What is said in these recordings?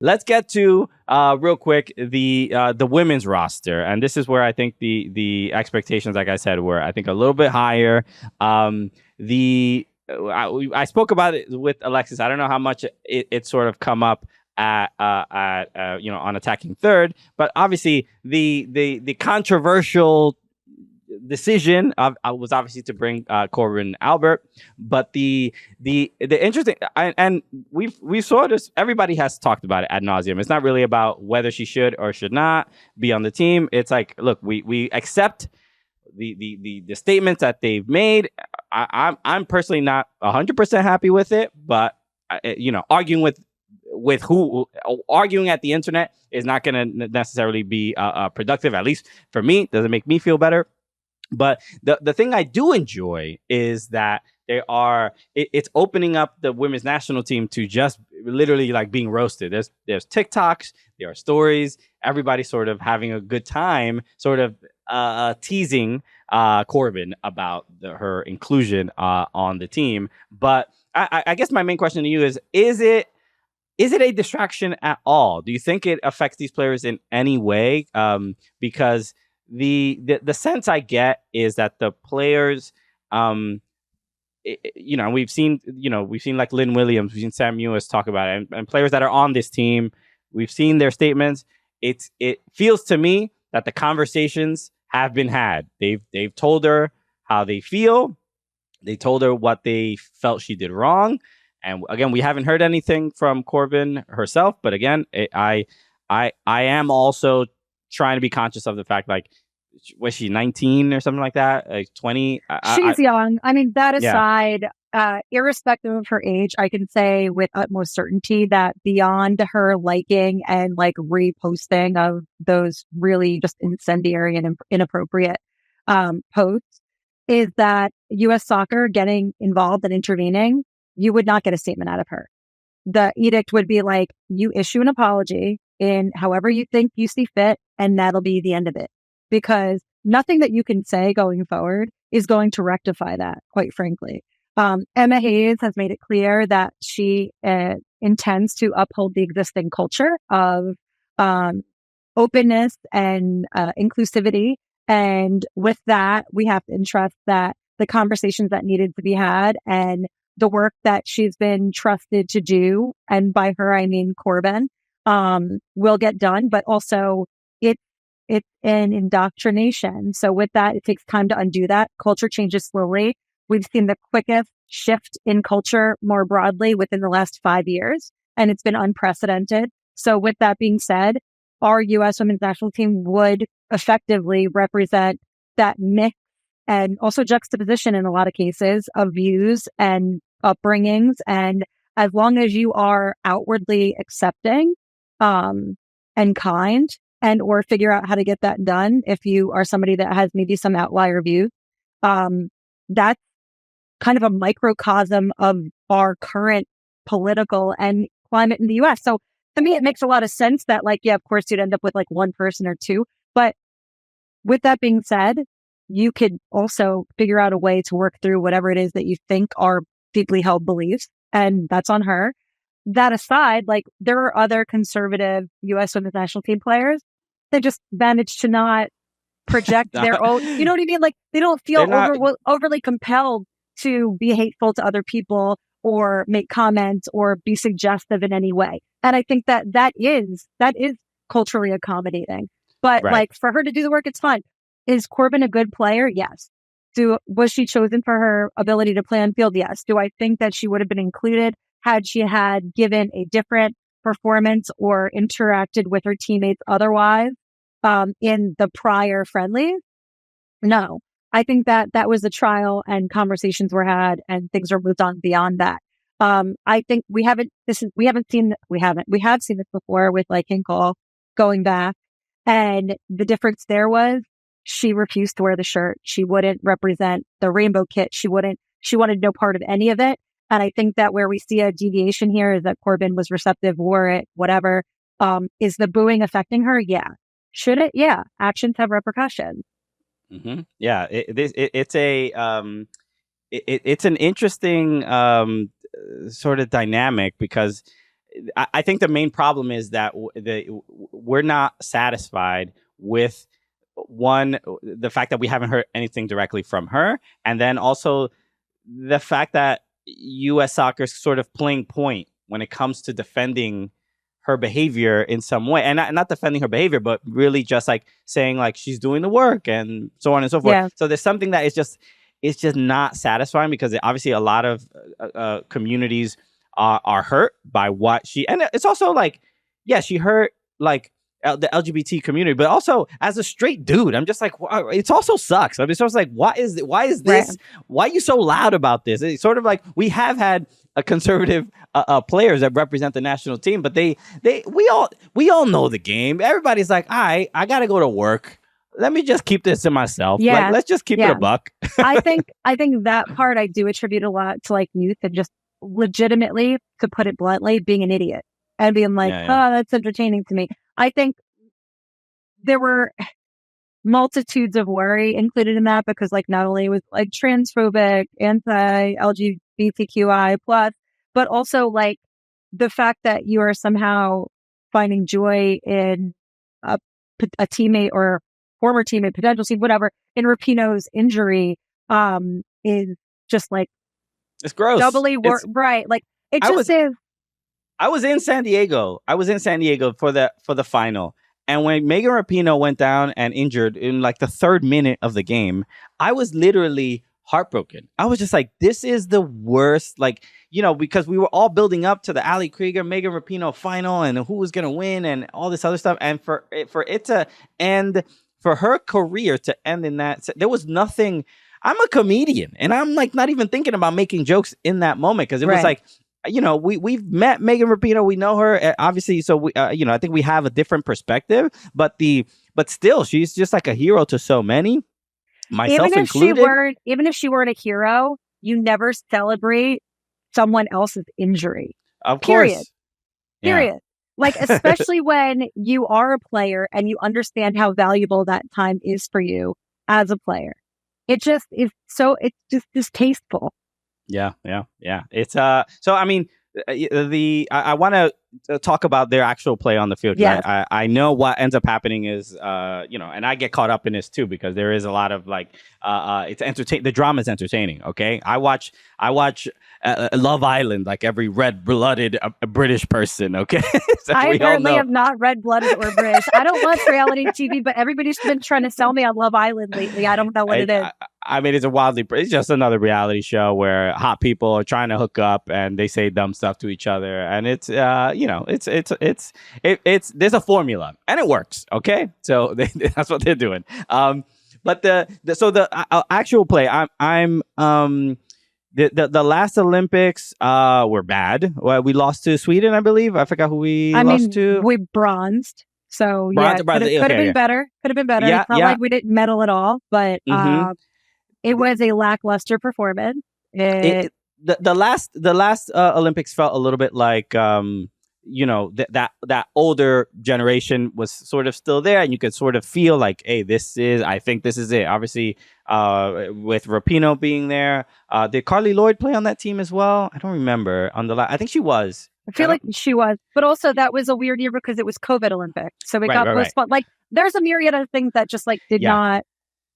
let's get to real quick the women's roster, and this is where I think the expectations, like I said, were I think a little bit higher. I spoke about it with Alexis. I don't know how much it sort of come up at on attacking third, but obviously the controversial decision was obviously to bring Corbin Albert, but the interesting and we saw this. Everybody has talked about it ad nauseum. It's not really about whether she should or should not be on the team. It's like, look, we accept the statements that they've made. I'm personally not 100% happy with it, but arguing arguing at the internet is not going to necessarily be productive. At least for me, doesn't make me feel better. But the thing I do enjoy is that it's opening up the women's national team to just literally like being roasted. There's TikToks, there are stories, everybody sort of having a good time, sort of teasing Corbin about her inclusion on the team. But I guess my main question to you is it a distraction at all? Do you think it affects these players in any way? Because the sense I get is that the players, we've seen like Lynn Williams, we've seen Sam Mewis talk about it, and players that are on this team, we've seen their statements. It feels to me that the conversations have been had. They've told her how they feel. They told her what they felt she did wrong. And again, we haven't heard anything from Corbin herself. But again, I am also trying to be conscious of the fact, like, was she 19 or something like that? Like 20? She's young. I mean, that aside, irrespective of her age, I can say with utmost certainty that beyond her liking and like reposting of those really just incendiary and inappropriate posts, is that U.S. soccer getting involved and intervening, you would not get a statement out of her. The edict would be like, you issue an apology in however you think you see fit, and that'll be the end of it. Because nothing that you can say going forward is going to rectify that, quite frankly. Emma Hayes has made it clear that she intends to uphold the existing culture of openness and inclusivity. And with that, we have to entrust that the conversations that needed to be had and the work that she's been trusted to do, and by her, I mean Corbin, will get done. But also, it's an indoctrination. So with that, it takes time to undo that. Culture changes slowly. We've seen the quickest shift in culture more broadly within the last 5 years, and it's been unprecedented. So with that being said, our U.S. women's national team would effectively represent that mix and also juxtaposition in a lot of cases of views and upbringings. And as long as you are outwardly accepting and kind, and or figure out how to get that done, if you are somebody that has maybe some outlier views, that's kind of a microcosm of our current political and climate in the U.S. So to me, it makes a lot of sense that, like, yeah, of course, you'd end up with like one person or two. But with that being said, you could also figure out a way to work through whatever it is that you think are deeply held beliefs, and that's on her. That aside, like, there are other conservative U.S. women's national team players that just managed to not project their own, you know what I mean? Like, they don't feel overly compelled to be hateful to other people or make comments or be suggestive in any way. And I think that is culturally accommodating. But like, for her to do the work, it's fine. Is Corbin a good player? Yes. Was she chosen for her ability to play on field? Yes. Do I think that she would have been included had she had given a different performance or interacted with her teammates otherwise in the prior friendlies? No. I think that was a trial and conversations were had and things were moved on beyond that. I think we have seen this before with like Hinkle going back, and the difference there was she refused to wear the shirt. She wouldn't represent the rainbow kit. She wanted no part of any of it. And I think that where we see a deviation here is that Corbin was receptive, wore it, whatever. Is the booing affecting her? Yeah. Should it? Yeah. Actions have repercussions. Mm-hmm. Yeah. It's an interesting sort of dynamic, because I think the main problem is that we're not satisfied with the fact that we haven't heard anything directly from her, and then also the fact that U.S. soccer is sort of playing point when it comes to defending her behavior in some way, and not defending her behavior, but really just like saying like she's doing the work and so on and so forth. Yeah. So there's something that is just not satisfying, because obviously a lot of communities are hurt by what she, and it's also like, yeah, she hurt like the LGBT community, but also as a straight dude, I'm just like, wow, it also sucks. I mean, it's just like, why is this? Right. Why are you so loud about this? It's sort of like we have had a conservative players that represent the national team, but we all know the game. Everybody's like, I gotta go to work. Let me just keep this to myself. Yeah. Like, let's just keep it a buck. I think that part I do attribute a lot to like youth and just legitimately, to put it bluntly, being an idiot and being like, oh, that's entertaining to me. I think there were multitudes of worry included in that, because like not only was like transphobic, anti-LGBTQI plus, but also like the fact that you are somehow finding joy in a teammate or former teammate, potential team, whatever, in Rapinoe's injury is just like, it's gross. Doubly right. Like it just is. I was in San Diego. For the final. And when Megan Rapinoe went down and injured in like the 3rd minute of the game, I was literally heartbroken. I was just like, this is the worst, like, you know, because we were all building up to the Ali Krieger, Megan Rapinoe final and who was going to win and all this other stuff. And for it to end, for her career to end in that, there was nothing. I'm a comedian and I'm like not even thinking about making jokes in that moment, because it was like, you know, we've met Megan Rapinoe, we know her obviously, so we you know, I think we have a different perspective, but still she's just like a hero to so many, myself included. Even if she weren't a hero, you never celebrate someone else's injury. Of course. Period. Like, especially when you are a player and you understand how valuable that time is for you as a player. It just is it's just distasteful. Yeah. It's so I mean, I want to talk about their actual play on the field. Yeah. I know what ends up happening is you know, and I get caught up in this too, because there is a lot of like it's entertaining. The drama is entertaining. Okay, I watch Love Island like every red-blooded British person. Okay, so I apparently am not red-blooded or British. I don't watch reality TV, but everybody's been trying to sell me on Love Island lately. I don't know what it is. I mean, it's just another reality show where hot people are trying to hook up and they say dumb stuff to each other, and it's you know, it's there's a formula and it works. Okay, so that's what they're doing. But the actual play, the last Olympics were bad. Well, we lost to Sweden, I believe. I forgot who we lost to. We bronzed. So could have been better. Could have been better. Yeah, it's not like we didn't medal at all, but it was a lackluster performance. The last Olympics felt a little bit like you know, that older generation was sort of still there, and you could sort of feel like, hey, I think this is it. Obviously, with Rapinoe being there, did Carly Lloyd play on that team as well? I don't remember. I think she was. I feel like she was, but also that was a weird year because it was COVID Olympics, so it got postponed. Like, there's a myriad of things that just like did not.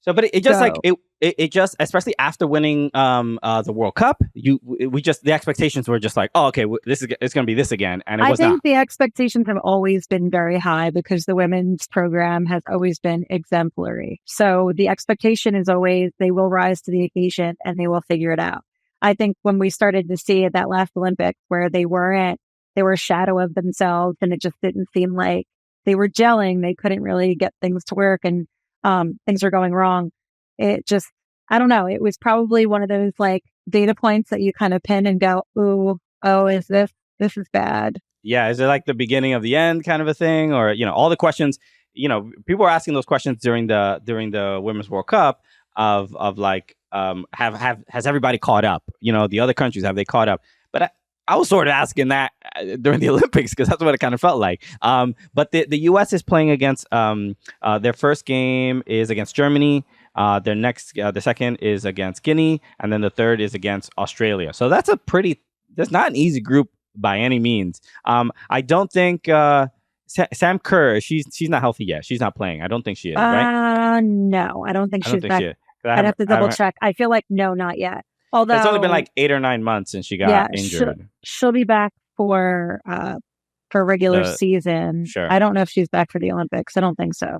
So, but it just like it just, especially after winning the World Cup, the expectations were just like, oh, okay, it's going to be this again, and I think the expectations have always been very high because the women's program has always been exemplary. So the expectation is always they will rise to the occasion and they will figure it out. I think when we started to see at that last Olympics where they were a shadow of themselves, and it just didn't seem like they were gelling. They couldn't really get things to work, and things are going wrong. It just, I don't know. It was probably one of those like data points that you kind of pin and go, ooh, oh, is this is bad. Yeah. Is it like the beginning of the end kind of a thing? Or, you know, all the questions, you know, people were asking those questions during the Women's World Cup of like, has everybody caught up? You know, the other countries, have they caught up? But I was sort of asking that during the Olympics because that's what it kind of felt like. But the U.S. is playing against their first game is against Germany. The second is against Guinea, and then the third is against Australia. So that's not an easy group by any means. I don't think Sam Kerr, she's not healthy yet. She's not playing. I don't think she is, right? No, I don't think I don't she's think back. she is. I'd have to double check. I feel like no, not yet. Although it's only been like 8 or 9 months since she got injured. She'll be back for regular season. Sure. I don't know if she's back for the Olympics. I don't think so.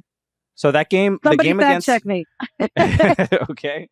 So that game, Somebody the game fact against check me. Okay.